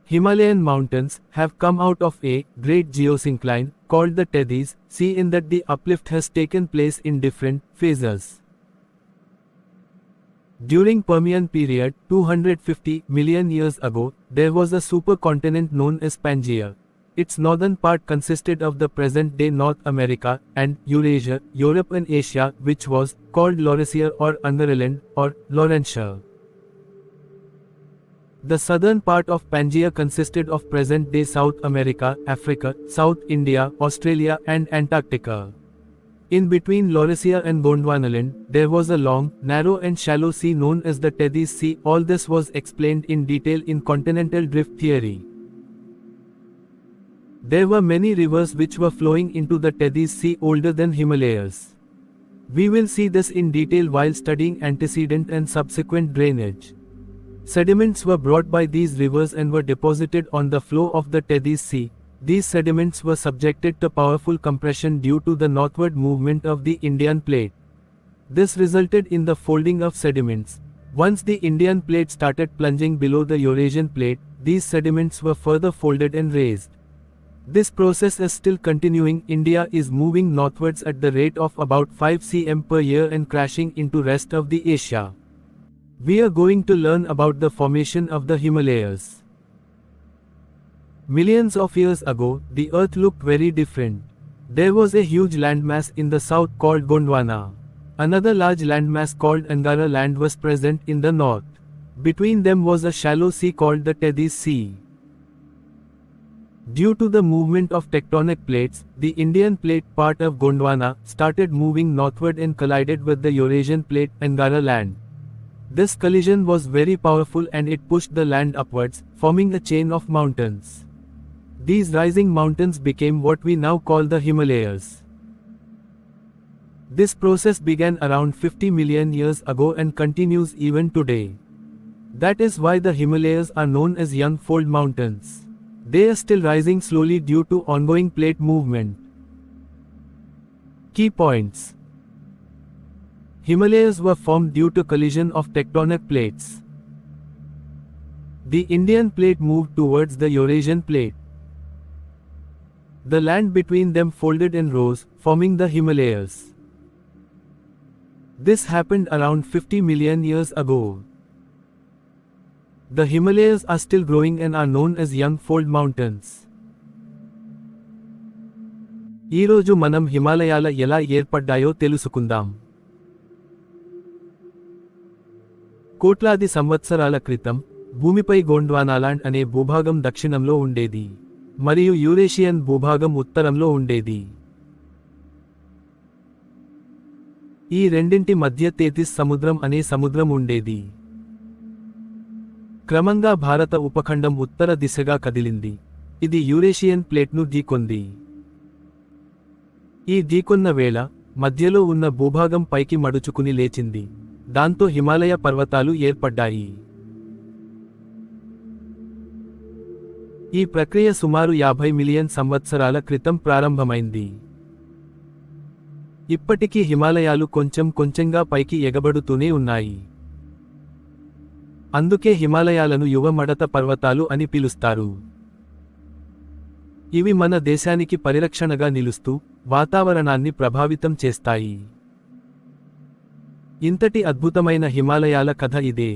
Himalayan mountains have come out of a great geosyncline called the Tethys Sea, in that the uplift has taken place in different phases. During Permian period 250 million years ago, there was a supercontinent known as Pangaea. Its northern part consisted of the present-day North America and Eurasia, Europe and Asia, which was called Laurasia or Underland or Laurentia. The southern part of Pangaea consisted of present-day South America, Africa, South India, Australia and Antarctica. In between Laurasia and Gondwanaland, there was a long, narrow and shallow sea known as the Tethys Sea. All this was explained in detail in continental drift theory. There were many rivers which were flowing into the Tethys Sea older than Himalayas. We will see this in detail while studying antecedent and subsequent drainage. Sediments were brought by these rivers and were deposited on the floor of the Tethys Sea. These sediments were subjected to powerful compression due to the northward movement of the Indian plate. This resulted in the folding of sediments. Once the Indian plate started plunging below the Eurasian plate, these sediments were further folded and raised. This process is still continuing. India is moving northwards at the rate of about 5 cm per year and crashing into rest of the Asia. We are going to learn about the formation of the Himalayas. Millions of years ago, the earth looked very different. There was a huge landmass in the south called Gondwana. Another large landmass called Angara land was present in the north. Between them was a shallow sea called the Tethys Sea. Due to the movement of tectonic plates, the Indian plate part of Gondwana started moving northward and collided with the Eurasian plate Angara land. This collision was very powerful and it pushed the land upwards, forming a chain of mountains. These rising mountains became what we now call the Himalayas. This process began around 50 million years ago and continues even today. That is why the Himalayas are known as young fold mountains. They are still rising slowly due to ongoing plate movement. Key points. Himalayas were formed due to collision of tectonic plates. The Indian plate moved towards the Eurasian plate. The land between them folded and rose, forming the Himalayas. This happened around 50 million years ago. The Himalayas are still growing and are known as young fold mountains. ఈరోజు మనం హిమాలయాల ఎలా ఏర్పడ్డాయో తెలుసుకుందాం. కోట్లాది సంవత్సరాల క్రితం, భూమిపై గోండ్వానాలాండ్ అనే భూభాగం దక్షిణంలో ఉండేది, మరియు యూరేషియన్ భూభాగం ఉత్తరంలో ఉండేది. ఈ రెండింటి మధ్య తేతిస్ సముద్రం అనే సముద్రం ఉండేది. క్రమంగా భారత ఉపఖండం ఉత్తర దిశగా కదిలింది. ఇది యూరేషియన్ ప్లేట్ను ఢీకొంది. ఈ ఢీకొన్న వేళ, మధ్యలో ఉన్న భూభాగం పైకి మడుచుకుని లేచింది. దాంతో హిమాలయ పర్వతాలు ఏర్పడ్డాయి. ఈ ప్రక్రియ సుమారు 50 మిలియన్ సంవత్సరాల క్రితం ప్రారంభమైంది. ఇప్పటికీ హిమాలయాలు కొంచెం కొంచెంగా పైకి ఎగబడుతూనే ఉన్నాయి. అందుకే హిమాలయాలను యువ మడత పర్వతాలు అని పిలుస్తారు. ఇవి మన దేశానికి పరిరక్షణగా నిలుస్తూ, వాతావరణాన్ని ప్రభావితం చేస్తాయి. ఇంతటి అద్భుతమైన హిమాలయాల కథ ఇదే.